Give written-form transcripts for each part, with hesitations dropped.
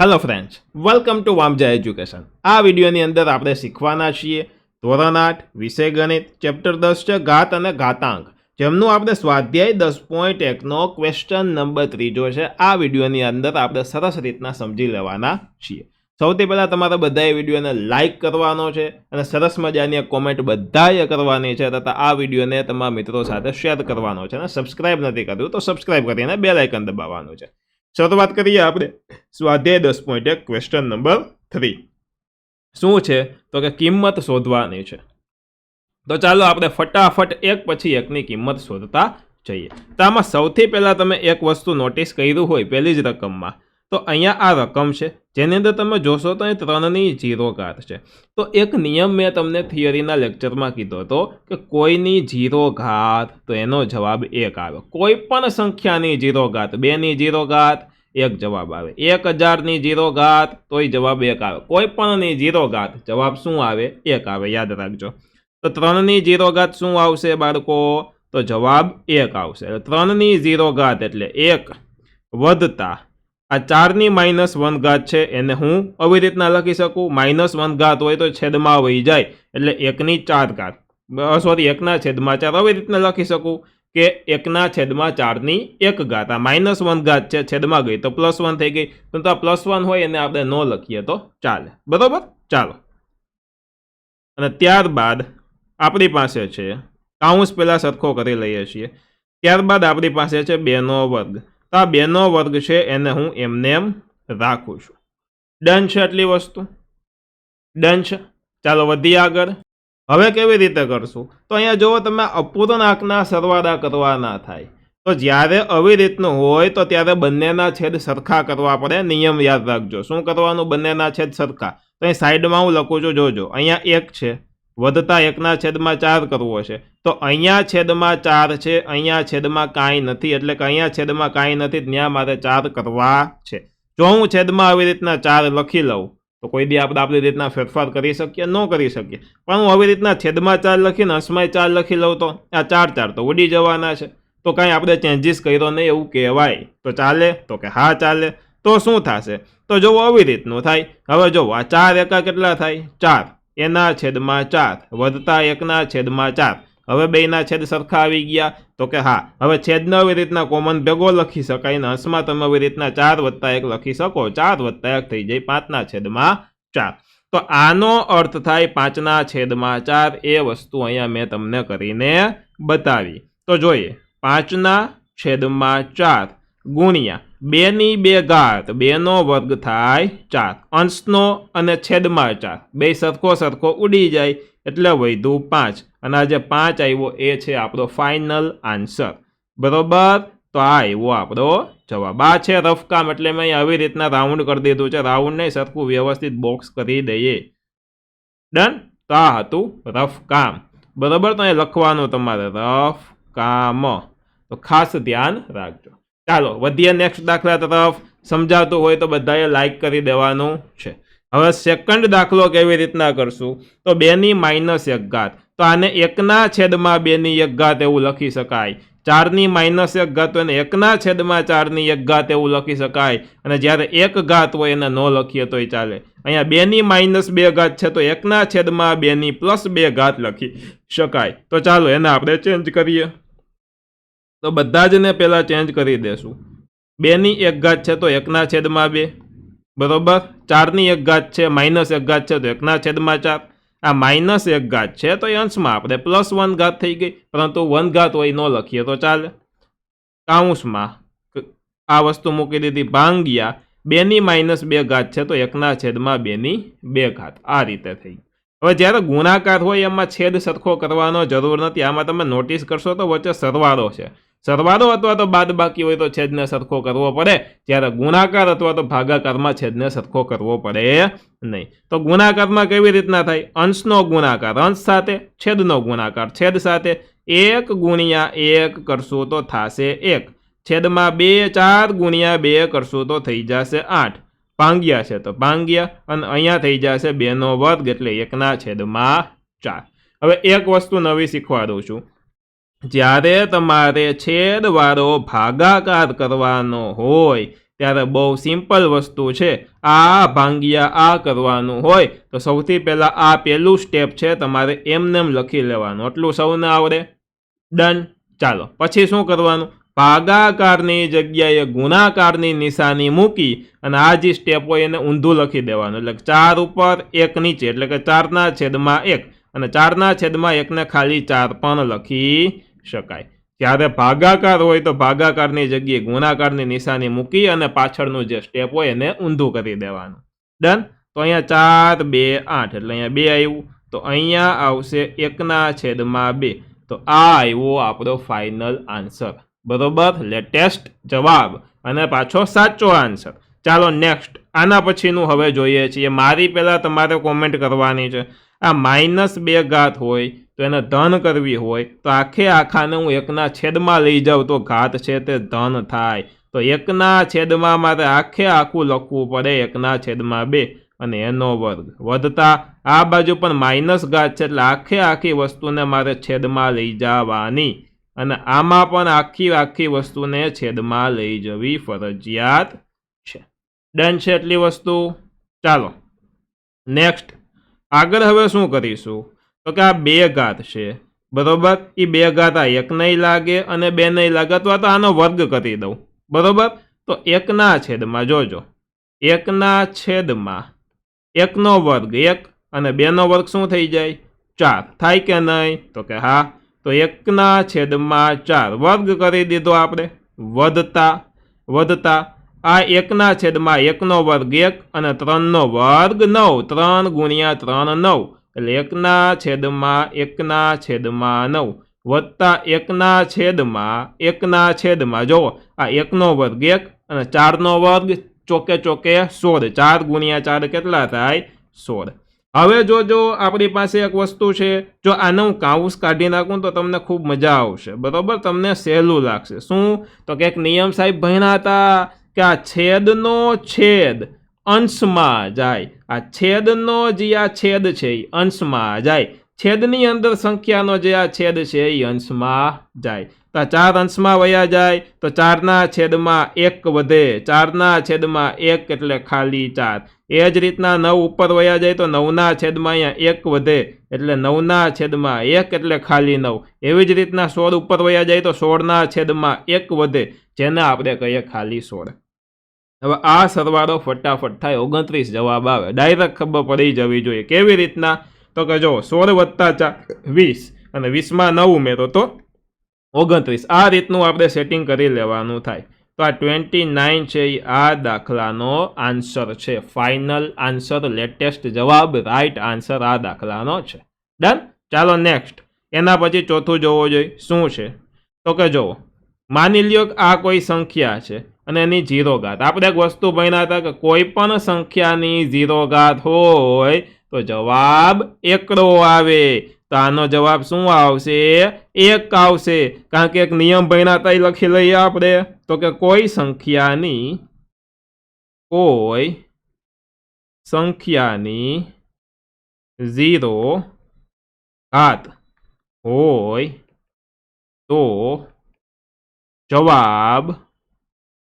Hello friends, welcome to Vamja education. આ વિડીયોની અંદર આપણે શીખવાના છીએ ધોરણ 8 વિષય ગણિત ચેપ્ટર 10 છે ઘાત અને ઘાતાંક, જેમનું આપણે સ્વાધ્યાય 10.1નો ક્વેશ્ચન નંબર 3 છે। આ વિડીયોની અંદર આપણે સરસ રીતના સમજી લેવાના છીએ। સૌથી પહેલાં તમારે બધાએ વિડીયોને લાઇક કરવાનો છે અને સરસ મજાની કોમેન્ટ બધાએ કરવાની છે તથા આ વિડીયોને તમારા મિત્રો સાથે શેર કરવાનો છે અને સબસ્ક્રાઇબ નથી કર્યું તો સબસ્ક્રાઇબ કરીને બેલ આઇકન દબાવવાનું છે। શરૂઆત કરીએ આપણે સ્વાધ્યાય 10.1 ક્વેશ્ચન નંબર 3 શું છે તો કે કિંમત શોધવાની છે। તો ચાલો આપણે ફટાફટ એક પછી એકની કિંમત શોધતા જઈએ। તો આમાં સૌથી પહેલાં તમે એક વસ્તુ નોટિસ કર્યું હોય પહેલી જ રકમમાં, તો અહીંયા આ રકમ છે જેની અંદર તમે જોશો તો અહીં 3ની 0 ઘાત છે। તો એક નિયમ મેં તમને થિયરીના લેક્ચરમાં કીધો હતો કે કોઈની 0 ઘાત તો એનો જવાબ 1 આવે। કોઈ પણ સંખ્યાની 0 ઘાત, 2ની 0 ઘાત 1 જવાબ આવે, 1000ની 0 ઘાત તોય જવાબ 1 આવે, કોઈ પણની 0 ઘાત જવાબ શું આવે? 1 આવે, યાદ રાખજો। તો 3ની 0 ઘાત શું આવશે બાળકો? તો જવાબ 1 આવશે। 3ની 0 ઘાત એટલે 1 વધતા આ 4ની -1 ઘાત છે એને હું આવી રીતના લખી શકું, -1 ઘાત હોય તો છેદમાં વહી જાય એટલે 1ની 4 ઘાત, સોરી 1ના છેદમાં 4 આવી રીતના લખી શકું કે 1ના છેદમાં 4ની 1 ઘાત। આ -1 ઘાત છે છેદમાં ગઈ તો +1 થઈ ગઈ, તો આ +1 હોય એને આપણે ન લખીએ તો ચાલે, બરોબર। ચાલો, અને ત્યારબાદ આપણી પાસે છે કાઉન્સ પહેલા સરખો કરી લઈએ છીએ। ત્યારબાદ આપણી પાસે છે 2નો વર્ગ। તો આ 2નો વર્ગ છે એને હું એમને એમ રાખું છું। ડન છે આટલી વસ્તુ? ડન છે। ચાલો વધીએ આગળ। હવે કેવી રીતે કરશું? તો અહીંયા જુઓ તમે અપૂર્ણાંકના સરવાળા કરવાના થાય, તો જ્યારે આવી રીતનું હોય તો ત્યારે બંનેના છેદ સરખા કરવા પડે। નિયમ યાદ રાખજો, શું કરવાનું? બંનેના છેદ સરખા। તો અહીં સાઈડમાં હું લખું છું, જોજો અહીંયા 1 છે, વધતા 1ના છેદમાં 4 કરવો છે, તો અહીંયા છેદમાં 4 છે, અહીંયા છેદમાં કાંઈ નથી, એટલે કે અહીંયા છેદમાં કાંઈ નથી, ત્યાં મારે 4 કરવા છે। જો હું છેદમાં આવી રીતના 4 લખી લઉં તો કોઈ દી આપણે આપણી રીતના ફેરફાર કરી શકીએ? ન કરી શકીએ। પણ હું આવી રીતના છેદમાં 4 લખીને અંશમાં 4 લખી લઉં તો આ 4 તો ઉડી જવાના છે, તો કાંઈ આપણે ચેન્જીસ કર્યો નહીં એવું કહેવાય। તો ચાલે? તો કે હા ચાલે। તો શું થશે? તો જો આવી રીતનું થાય। હવે જો આ 4 એકા કેટલા થાય? 4, એના છેદમાં 4 વધતા 1ના છેદમાં 4। હવે બેયના છેદ સરખા આવી ગયા તો કે હા। હવે છેદને આવી રીતના કોમન ભેગો લખી શકાય ને અંશમાં તમે આવી રીતના 4 + 1 લખી શકો, 4 + 1 થઈ જાય 5ના છેદમાં 4। તો આનો અર્થ થાય 5ના છેદમાં 4। એ વસ્તુ અહીંયા મેં તમને કરીને બતાવી। તો જોઈએ 5ના છેદમાં 4 ગુણ્યા 2ની 2 ઘાત, 2નો વર્ગ થાય 4, અંશનો અને છેદમાં 4 બે સરખો ઉડી જાય એટલે વધ્યું 5, અને આ જે 5 આવ્યો એ છે આપણો ફાઇનલ આન્સર, બરોબર। તો આ આવ્યો આપણો જવાબ। આ છે રફ કામ, એટલે મેં આવી રીતના રાઉન્ડ કરી દીધું છે, રાઉન્ડ નહીં સરખું વ્યવસ્થિત બોક્સ કરી દઈએ। ડન। તો આ હતું રફ કામ, બરોબર। તો અહીં લખવાનું તમારે રફ કામ, તો ખાસ ધ્યાન રાખજો। ચાલો વધીએ નેક્સ્ટ દાખલા તરફ। સમજાતું હોય તો બધાએ લાઈક કરી દેવાનું છે। હવે સેકન્ડ દાખલો કેવી રીતના કરશું? તો 2ની -1 ઘાત, તો આને 1ના છેદમાં 2ની 1 ઘાત એવું લખી શકાય। 4ની -1 ઘાત તો એને 1ના છેદમાં 4ની 1 ઘાત એવું લખી શકાય, અને જ્યારે 1 ઘાત હોય એને ન લખીએ તોય ચાલે। અહીંયા 2ની -2 ઘાત છે તો 1ના છેદમાં 2ની +2 ઘાત લખી શકાય। તો ચાલો એને આપણે ચેન્જ કરીએ। તો બધા જ ને પહેલા ચેન્જ કરી દેશું। 2ની 1 ઘાત છે તો 1ના છેદમાં 2, બરોબર। 4ની 1 ઘાત છે, -1 ઘાત છે તો 1ના છેદમાં 4। આ -1 ઘાત છે તો એ અંશમાં આપણે +1 ઘાત થઈ ગઈ, પરંતુ 1 ઘાત હોય ન લખીએ તો ચાલે। કાઉન્સમાં આ વસ્તુ મૂકી દીધી, ભાંગ્યા 2ની -2 ઘાત છે તો 1ના છેદમાં 2ની 2 ઘાત, આ રીતે થઈ। હવે જ્યારે ગુણાકાર હોય એમાં છેદ સરખો કરવાનો જરૂર નથી, આમાં તમે નોટિસ કરશો તો વચ્ચે સરવાળો છે, સરવાળો અથવા તો બાદબાકી હોય તો છેદને સરખો કરવો પડે, જ્યારે ગુણાકાર અથવા તો ભાગાકારમાં છેદને સરખો કરવો પડે નહીં। તો ગુણાકારમાં કેવી રીતના થાય? અંશનો ગુણાકાર અંશ સાથે, છેદનો ગુણાકાર છેદ સાથે, 1 ગુણ્યા 1 કરશું તો થશે 1, છેદમાં 2 4 ગુણ્યા 2 કરશું તો થઈ જશે 8, ભાંગ્યા છે તો ભાંગ્યા, અને અહીંયા થઈ જશે 2નો વર્ગ એટલે 1ના છેદમાં 4। હવે એક વસ્તુ નવી શીખવા દઉં છું, જ્યારે તમારે છેદવાળો ભાગાકાર કરવાનો હોય ત્યારે બહુ સિમ્પલ વસ્તુ છે, આ ભાંગ્યા આ કરવાનું હોય તો સૌથી પહેલાં આ પહેલું સ્ટેપ છે તમારે એમનેમ લખી લેવાનું, એટલું સૌને આવડે? ડન. ચાલો પછી શું કરવાનું, ભાગાકારની જગ્યાએ ગુણાકારની નિશાની મૂકી અને આ જે સ્ટેપ હોય એને ઊંધું લખી દેવાનું, એટલે 4 ઉપર 1 નીચે, એટલે કે 4/1 અને 4/1 ને ખાલી 4 પણ લખી શકાય. જ્યારે ભાગાકાર હોય તો ભાગાકારની જગ્યાએ ગુણાકારની નિશાની મૂકી અને પાછળનું જે સ્ટેપ હોય એને ઊંધું કરી દેવાનું. ડન. તો અહીંયા 4, 2, 8 એટલે અહીંયા 2 આવ્યું, તો અહીંયા આવશે 1/2. તો આ આવ્યો આપણો ફાઇનલ આન્સર. બરોબર, લેટેસ્ટ જવાબ અને પાછો સાચો આન્સર. ચાલો નેક્સ્ટ, આના પછીનું હવે જોઈએ છીએ. મારી પહેલાં તમારે કોમેન્ટ કરવાની છે. આ -2 હોય તો એને ધન કરવી હોય તો આખાને હું 1/છેદમાં લઈ જાઉં તો ઘાત છે તે ધન થાય. તો 1/છેદમાં મારે આખું લખવું પડે 1/2 અને એનો વર્ગ વધતા આ બાજુ પણ માઇનસ ઘાત છે એટલે આખી વસ્તુને મારે છેદમાં લઈ જવાની અને આમાં પણ આખી વસ્તુને છેદમાં લઈ જવી ફરજિયાત છે. ડન છે એટલી વસ્તુ. ચાલો નેક્સ્ટ, આગળ હવે શું કરીશું તો કે આ 2 છે, બરોબર. એ 2 આ 1 નહીં લાગે અને 2 નહીં લાગે, અથવા તો આનો વર્ગ કરી દઉં, બરોબર. તો 1/છેદમાં જોજો, 1/છેદમાં 1નો વર્ગ 1 અને 2નો વર્ગ શું થઈ જાય? 4 થાય કે નહીં? તો કે હા. તો 1/4 વર્ગ કરી દીધો આપણે, વધતા આ 1/1નો વર્ગ 1 અને 3નો વર્ગ 9, 3 × 3 9 એટલે 1/1/9 વત્તા 1/1/1 જુઓ આ 1નો વર્ગ 1 અને 4નો વર્ગ ચોકે 16, 4 × 4 કેટલા થાય? 16. હવે જોજો આપણી પાસે એક વસ્તુ છે, જો આને હું કાઉન્સ કાઢી નાખું તો તમને ખૂબ મજા આવશે, બરોબર, તમને સહેલું લાગશે. શું તો કે એક નિયમ સાહેબ ભણ્યા હતા કે આ છેદનો છેદ અંશમાં જાય, આ છેદનો જે આ છેદ છે એ અંશમાં જાય, છેદની અંદર સંખ્યાનો જે આ છેદ છે એ અંશમાં જાય. તો 4 અંશમાં વયા જાય તો 4/1 વધે, 4/1 એટલે ખાલી 4. એ જ રીતના 9 ઉપર વયા જાય તો 9/1 વધે એટલે 9/1 એટલે ખાલી 9. એવી જ રીતના 16 ઉપર વયા જાય તો 16/1 વધે, જેને આપણે કહીએ ખાલી 16. હવે આ સરવાળો ફટાફટ થાય, 29 જવાબ આવે. ડાયરેક્ટ ખબર પડી જવી જોઈએ. કેવી રીતના તો કે જો 16 + 4 20 અને 20માં 9 ઉમેરો તો 29. આ રીતનું આપણે સેટિંગ કરી લેવાનું થાય. તો આ 29 છે એ આ દાખલાનો આન્સર છે, ફાઇનલ આન્સર, લેટેસ્ટ જવાબ, રાઈટ આન્સર આ દાખલાનો છે. ડન. ચાલો નેક્સ્ટ, એના પછી ચોથું જોવો જોઈએ શું છે તો કે જુઓ, માની લ્યો કે આ કોઈ સંખ્યા છે અને એની 0 ઘાત. આપણે એક વસ્તુ ભણ્યા હતા કે કોઈ પણ સંખ્યાની 0 ઘાત હોય તો જવાબ એકડો આવે. તો આનો જવાબ શું આવશે? 1 આવશે, કારણ કે એક નિયમ ભણ્યા હતા એ લખી લઈએ આપણે. તો કે કોઈ સંખ્યાની 0 ઘાત હોય તો જવાબ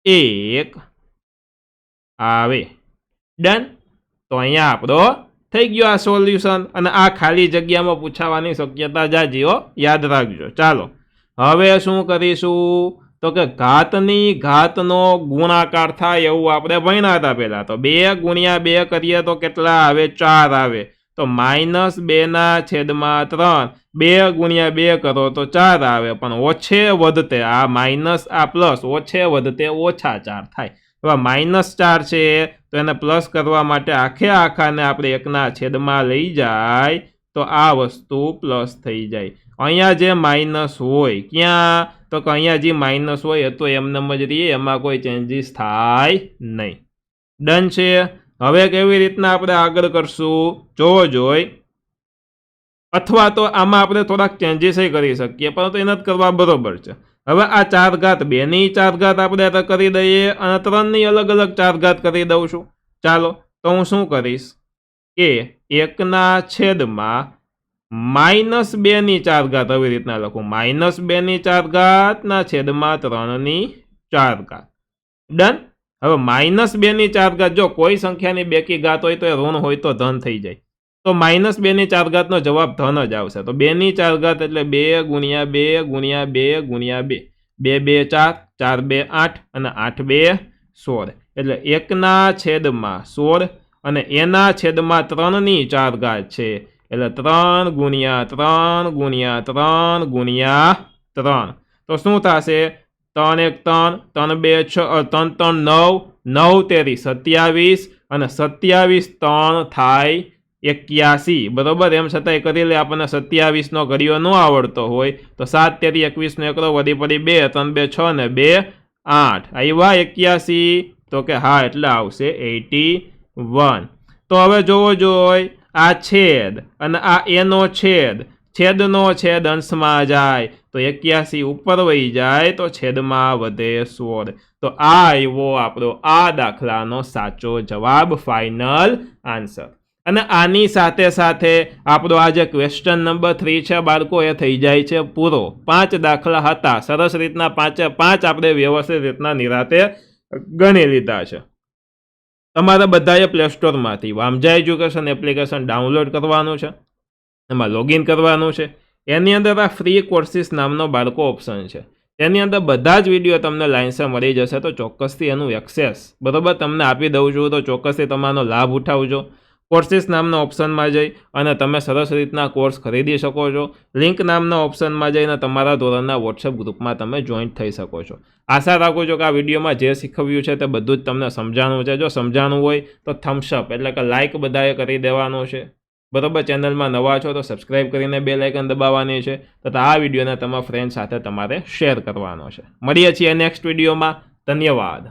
1 આવે. ડન. તો અહીંયા આપણો થઈ ગયો આ સોલ્યુશન અને આ ખાલી જગ્યામાં પૂછાવાની શક્યતા જાજી હો, યાદ રાખજો. ચાલો હવે શું કરીશું તો કે ઘાતની ઘાતનો ગુણાકાર થાય એવું આપણે ભણ્યા હતા પહેલા. તો 2 × 2 કરીએ તો કેટલા આવે? 4 આવે. તો -2/3 2 × 2 કરો તો 4 આવે, પણ ઓછે વધતે આ માઇનસ આ પ્લસ ઓછે વધતે ઓછા 4 થાય. હવે -4 છે તો એને પ્લસ કરવા માટે આખાને આપણે 1/છેદમાં લઈ જાય તો આ વસ્તુ પ્લસ થઈ જાય. અહીંયા જે માઇનસ હોય ક્યાં તો કે અહીંયા જે માઇનસ હોય તો એમને જ રહીએ, એમાં કોઈ ચેન્જીસ થાય નહીં. ડન છે. હવે કેવી રીતના આપણે આગળ કરશું જોવો જોઈ, અથવા તો આમાં આપણે થોડાક ચેન્જીસ કરી શકીએ, પરંતુ એને જ કરવા બરોબર છે. હવે આ 4 ઘાત 2ની 4 ઘાત આપણે કરી દઈએ અને 3ની અલગ અલગ 4 ઘાત કરી દઉં છું. ચાલો તો હું શું કરીશ કે 1/-2ની 4 ઘાત આવી રીતના લખું, -2ની 4 ઘાત ના છેદમાં 3ની 4 ઘાત. ડન. હવે -2 ની 4 ઘાત, જો કોઈ સંખ્યાની બેકી ઘાત હોય તો એ ઋણ હોય તો ધન થઈ જાય, તો -2 ની 4 ઘાતનો જવાબ ધન જ આવશે. તો 2 ની 4 ઘાત એટલે 2 ગુણ્યા 2 ગુણ્યા 2 ગુણ્યા 2, 2 2 4, 4 2 8 અને 8 2 16, એટલે 1/16 અને એના છેદમાં 3 ની 4 ઘાત છે, એટલે 3 ગુણ્યા 3 ગુણ્યા 3 ગુણ્યા 3, તો શું થશે? 3 1 3, 3 2 6, 3 3 9, 9 તેરી 27 અને 27 3 થાય 81, બરોબર. એમ છતાંય કરી લે, આપણને 27 નો ઘડિયો ન આવડતો હોય તો 7 તેરી 21 નો એકડો વધી પડી 2, 3 2 6 ને 2 8, આવ્યા 81? તો કે હા, એટલે આવશે 81. તો હવે જોવો જોઈ, આ છેદ અને આ એનો છેદ, છેદનો છેદ અંશમાં જાય તો 81 ઉપર વહી જાય તો છેદમાં વધે 16. તો આ આવ્યો આપણો આ દાખલાનો સાચો જવાબ, ફાઇનલ આન્સર. અને આની સાથે સાથે આપણો આ જે ક્વેશ્ચન નંબર 3 છે બાળકો, એ થઈ જાય છે પૂરો. 5 દાખલા હતા, સરસ રીતના 5 આપણે વ્યવસ્થિત રીતના નિરાતે ગણી લીધા છે. તમારે બધાએ પ્લે સ્ટોરમાંથી વામજા એજ્યુકેશન એપ્લિકેશન ડાઉનલોડ કરવાનું છે, એમાં લોગિન કરવાનું છે. એની અંદર આ ફ્રી કોર્સિસ નામનો બાળકો ઓપ્શન છે, તેની અંદર બધા જ વિડીયો તમને લાઇન્સમાં મળી જશે. તો ચોક્કસથી એનું એક્સેસ, બરાબર, તમને આપી દઉં છું, તો ચોક્કસથી તમારો લાભ ઉઠાવજો. કોર્સિસ નામના ઓપ્શનમાં જઈ અને તમે સરસ રીતના કોર્સ ખરીદી શકો છો. લિંક નામના ઓપ્શનમાં જઈને તમારા ધોરણના વોટ્સએપ ગ્રુપમાં તમે જોઈન્ટ થઈ શકો છો. આશા રાખું છું કે આ વિડીયોમાં જે શીખવ્યું છે તે બધું જ તમને સમજાણું છે. જો સમજાણું હોય તો થમ્સઅપ એટલે કે લાઇક બધાએ કરી દેવાનું છે, બરાબર. ચેનલમાં નવા છો તો સબસ્ક્રાઇબ કરીને બેલ આઇકન દબાવવાની છે, તથા આ વિડીયોને તમારા ફ્રેન્ડ સાથે તમારે શેર કરવાનો છે. મળીએ છીએ નેક્સ્ટ વિડીયોમાં. ધન્યવાદ.